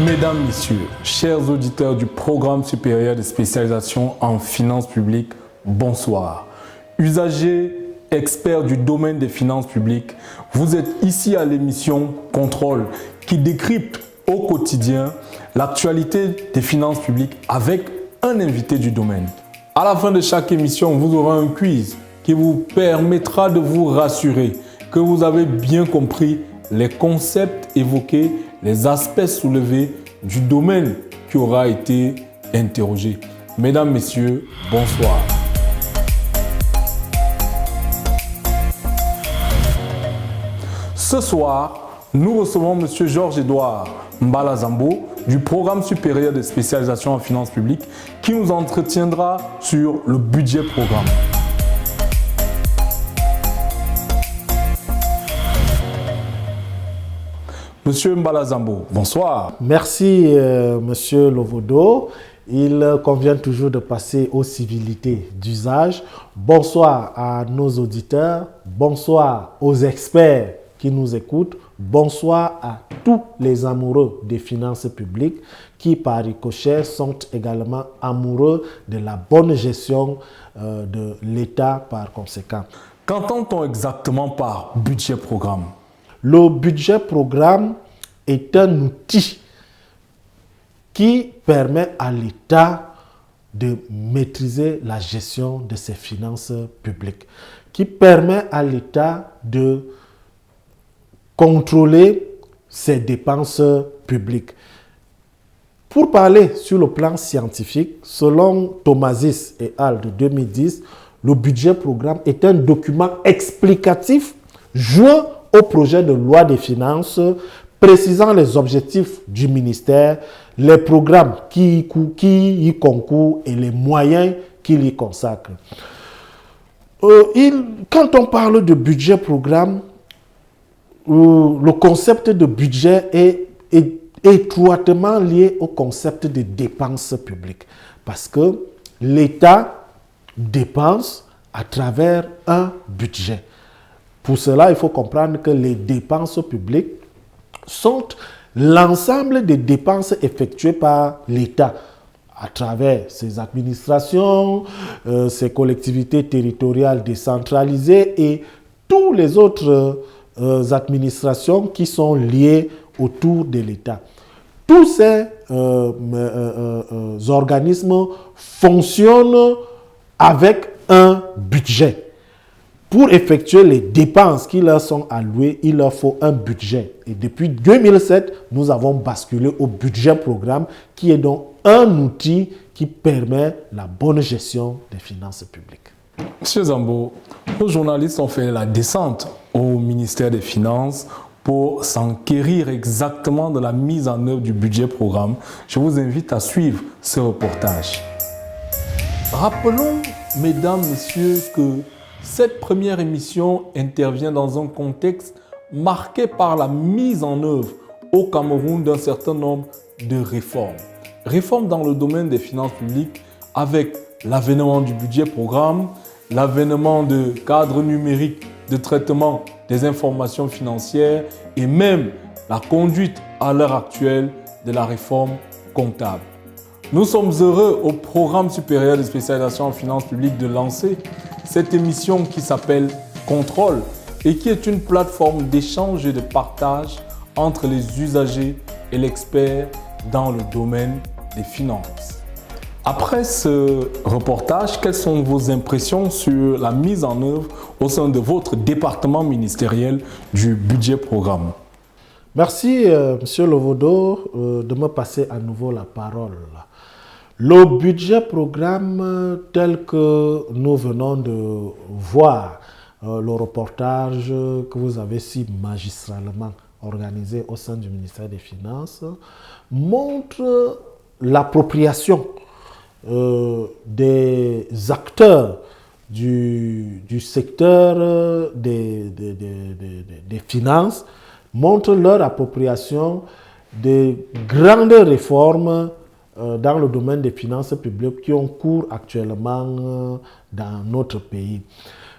Mesdames, Messieurs, chers auditeurs du programme supérieur de spécialisation en finances publiques, bonsoir. Usagers, experts du domaine des finances publiques, vous êtes ici à l'émission Contrôle qui décrypte au quotidien l'actualité des finances publiques avec un invité du domaine. À la fin de chaque émission, vous aurez un quiz qui vous permettra de vous rassurer que vous avez bien compris les concepts évoqués, les aspects soulevés du domaine qui aura été interrogé. Mesdames, Messieurs, bonsoir. Ce soir, nous recevons M. Georges-Édouard Mbala-Zambo du programme supérieur de spécialisation en finances publiques qui nous entretiendra sur le budget programme. Monsieur Mbala-Zambo, bonsoir. Merci, Monsieur Lovodo. Il convient toujours de passer aux civilités d'usage. Bonsoir à nos auditeurs, bonsoir aux experts qui nous écoutent, bonsoir à tous les amoureux des finances publiques qui, par ricochet, sont également amoureux de la bonne gestion de l'État par conséquent. Qu'entend-on exactement par budget programme ? Le budget programme est un outil qui permet à l'État de maîtriser la gestion de ses finances publiques, qui permet à l'État de contrôler ses dépenses publiques. Pour parler sur le plan scientifique, selon Tomasis et al. De 2010, le budget programme est un document explicatif joint au projet de loi des finances, précisant les objectifs du ministère, les programmes qui y concourent et les moyens qu'il y consacre. Quand on parle de budget programme, le concept de budget est étroitement lié au concept de dépenses publiques, parce que l'État dépense à travers un budget. Pour cela, il faut comprendre que les dépenses publiques sont l'ensemble des dépenses effectuées par l'État à travers ses administrations, ses collectivités territoriales décentralisées et toutes les autres administrations qui sont liées autour de l'État. Tous ces organismes fonctionnent avec un budget. Pour effectuer les dépenses qui leur sont allouées, il leur faut un budget. Et depuis 2007, nous avons basculé au budget programme qui est donc un outil qui permet la bonne gestion des finances publiques. Monsieur Zambo, nos journalistes ont fait la descente au ministère des Finances pour s'enquérir exactement de la mise en œuvre du budget programme. Je vous invite à suivre ce reportage. Rappelons, mesdames, messieurs, que cette première émission intervient dans un contexte marqué par la mise en œuvre au Cameroun d'un certain nombre de réformes. Réformes dans le domaine des finances publiques avec l'avènement du budget programme, l'avènement de cadres numériques de traitement des informations financières et même la conduite à l'heure actuelle de la réforme comptable. Nous sommes heureux au programme supérieur de spécialisation en finances publiques de lancer cette émission qui s'appelle Contrôle et qui est une plateforme d'échange et de partage entre les usagers et l'expert dans le domaine des finances. Après ce reportage, quelles sont vos impressions sur la mise en œuvre au sein de votre département ministériel du budget programme? Merci, Monsieur Lovodo, de me passer à nouveau la parole. Le budget programme tel que nous venons de voir, le reportage que vous avez si magistralement organisé au sein du ministère des Finances, montre l'appropriation des acteurs du secteur des finances, montre leur appropriation des grandes réformes dans le domaine des finances publiques qui ont cours actuellement dans notre pays.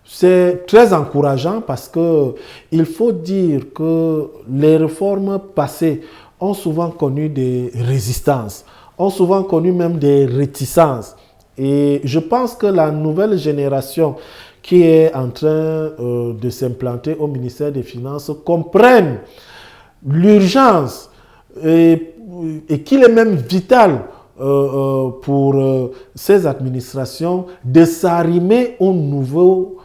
C'est très encourageant parce qu'il faut dire que les réformes passées ont souvent connu des résistances, ont souvent connu même des réticences. Et je pense que la nouvelle génération qui est en train de s'implanter au ministère des Finances comprenne l'urgence et qu'il est même vital pour ces administrations de s'arrimer au nouveau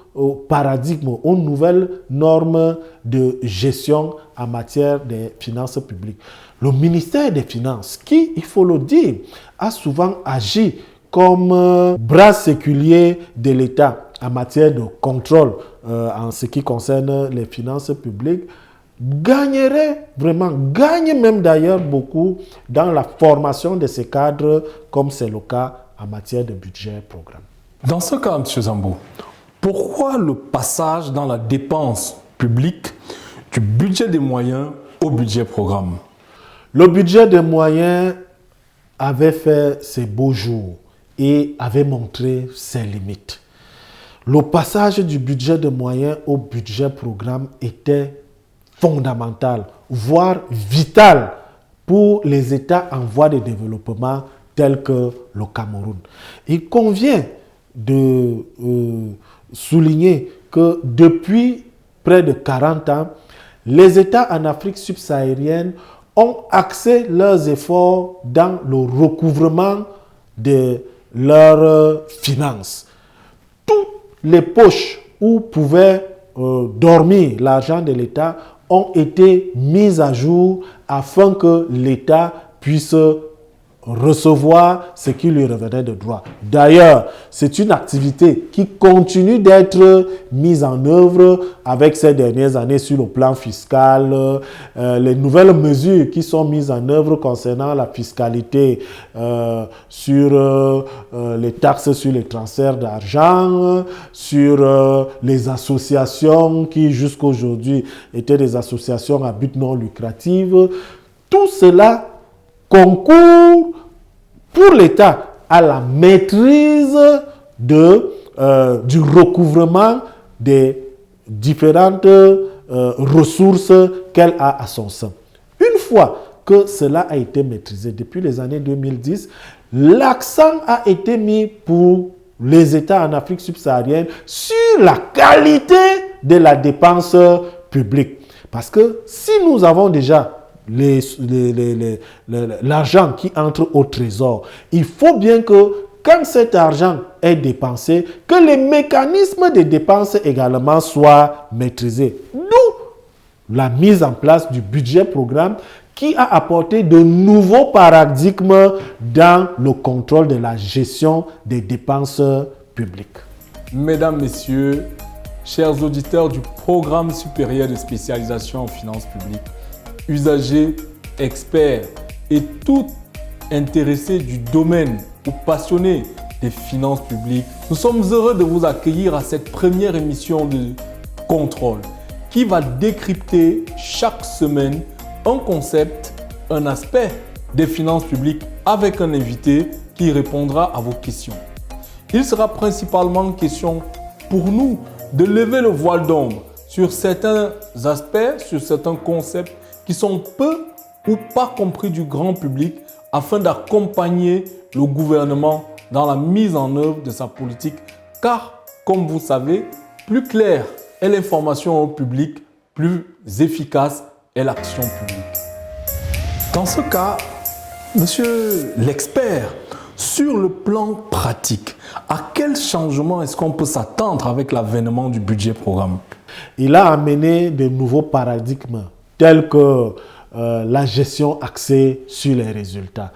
paradigme, aux nouvelles normes de gestion en matière des finances publiques. Le ministère des Finances, qui, il faut le dire, a souvent agi comme bras séculier de l'État en matière de contrôle en ce qui concerne les finances publiques, gagnerait vraiment, gagne même d'ailleurs beaucoup dans la formation de ces cadres, comme c'est le cas en matière de budget programme. Dans ce cas, M. Zambo, pourquoi le passage dans la dépense publique du budget des moyens au budget programme? Le budget des moyens avait fait ses beaux jours et avait montré ses limites. Le passage du budget de moyens au budget programme était fondamental, voire vital pour les États en voie de développement tels que le Cameroun. Il convient de souligner que depuis près de 40 ans, les États en Afrique subsaharienne ont axé leurs efforts dans le recouvrement de leurs finances. Toutes les poches où pouvait dormir l'argent de l'État ont été mises à jour afin que l'État puisse recevoir ce qui lui revenait de droit. D'ailleurs, c'est une activité qui continue d'être mise en œuvre avec ces dernières années sur le plan fiscal, les nouvelles mesures qui sont mises en œuvre concernant la fiscalité sur les taxes sur les transferts d'argent, sur les associations qui jusqu'à aujourd'hui étaient des associations à but non lucratif. Tout cela concourt pour l'État à la maîtrise du recouvrement des différentes ressources qu'elle a à son sein. Une fois que cela a été maîtrisé depuis les années 2010, l'accent a été mis pour les États en Afrique subsaharienne sur la qualité de la dépense publique. Parce que si nous avons déjà l'argent qui entre au trésor, il faut bien que quand cet argent est dépensé, que les mécanismes de dépenses également soient maîtrisés. D'où la mise en place du budget programme qui a apporté de nouveaux paradigmes dans le contrôle de la gestion des dépenses publiques. Mesdames, Messieurs, chers auditeurs du programme supérieur de spécialisation en finances publiques, usagers, experts et tout intéressés du domaine ou passionnés des finances publiques, nous sommes heureux de vous accueillir à cette première émission de Contrôle qui va décrypter chaque semaine un concept, un aspect des finances publiques avec un invité qui répondra à vos questions. Il sera principalement question pour nous de lever le voile d'ombre sur certains aspects, sur certains concepts qui sont peu ou pas compris du grand public afin d'accompagner le gouvernement dans la mise en œuvre de sa politique. Car, comme vous savez, plus claire est l'information au public, plus efficace est l'action publique. Dans ce cas, monsieur l'expert, sur le plan pratique, à quel changement est-ce qu'on peut s'attendre avec l'avènement du budget programme? Il a amené de nouveaux paradigmes tels que la gestion axée sur les résultats,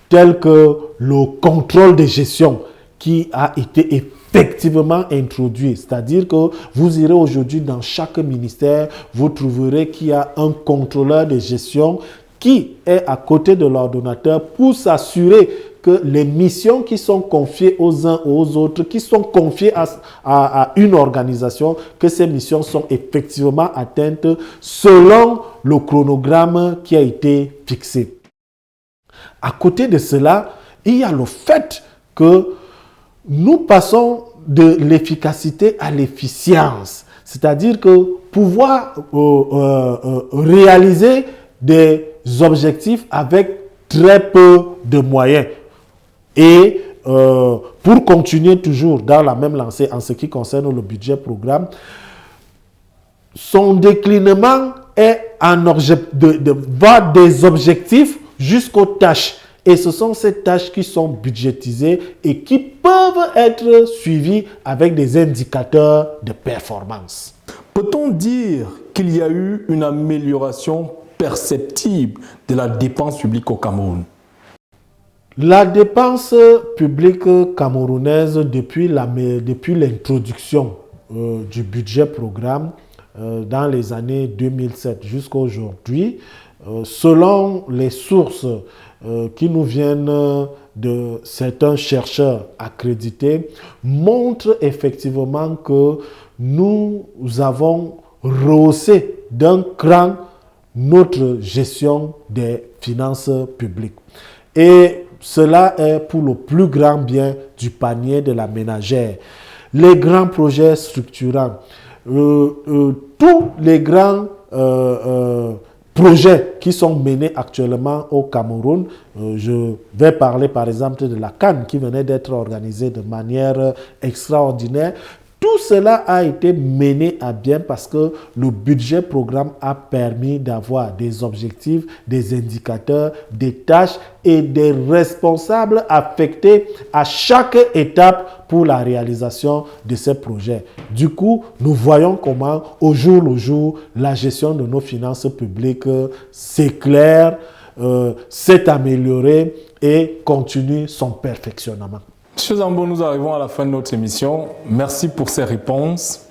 tels que le contrôle de gestion qui a été effectivement introduit. C'est-à-dire que vous irez aujourd'hui dans chaque ministère, vous trouverez qu'il y a un contrôleur de gestion qui est à côté de l'ordonnateur pour s'assurer que les missions qui sont confiées aux uns ou aux autres, qui sont confiées à une organisation, que ces missions sont effectivement atteintes selon le chronogramme qui a été fixé. À côté de cela, il y a le fait que nous passons de l'efficacité à l'efficience. C'est-à-dire que pouvoir réaliser des objectifs avec très peu de moyens. Et pour continuer toujours dans la même lancée en ce qui concerne le budget programme, son déclinement est va des objectifs jusqu'aux tâches. Et ce sont ces tâches qui sont budgétisées et qui peuvent être suivies avec des indicateurs de performance. Peut-on dire qu'il y a eu une amélioration perceptible de la dépense publique au Cameroun? La dépense publique camerounaise depuis l'introduction du budget programme dans les années 2007 jusqu'à aujourd'hui, selon les sources qui nous viennent de certains chercheurs accrédités, montre effectivement que nous avons rehaussé d'un cran notre gestion des finances publiques. Et cela est pour le plus grand bien du panier de la ménagère. Les grands projets structurants, tous les grands projets qui sont menés actuellement au Cameroun. Je vais parler par exemple de la CAN qui venait d'être organisée de manière extraordinaire. Tout cela a été mené à bien parce que le budget programme a permis d'avoir des objectifs, des indicateurs, des tâches et des responsables affectés à chaque étape pour la réalisation de ces projets. Du coup, nous voyons comment au jour le jour, la gestion de nos finances publiques s'éclaire, s'est améliorée et continue son perfectionnement. Monsieur Zambo, nous arrivons à la fin de notre émission. Merci pour ces réponses.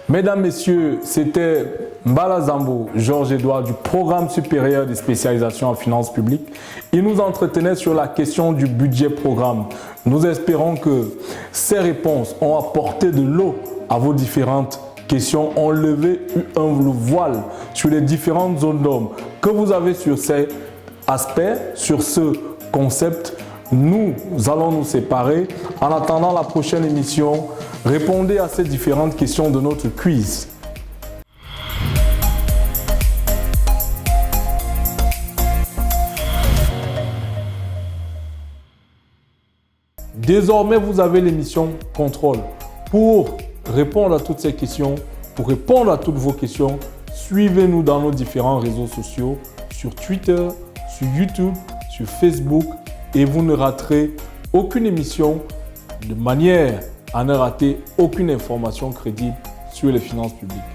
Mesdames, Messieurs, c'était Mbala Zambo, Georges-Édouard du Programme supérieur des spécialisations en finances publiques. Il nous entretenait sur la question du budget programme. Nous espérons que ces réponses ont apporté de l'eau à vos différentes questions, ont levé le voile sur les différentes zones d'ombre que vous avez sur ces aspects, sur ce concept. Nous allons nous séparer. En attendant la prochaine émission, répondez à ces différentes questions de notre quiz. Désormais, vous avez l'émission Contrôle. Pour répondre à toutes ces questions, pour répondre à toutes vos questions, suivez-nous dans nos différents réseaux sociaux, sur Twitter, sur YouTube, sur Facebook, et vous ne raterez aucune émission de manière à ne rater aucune information crédible sur les finances publiques.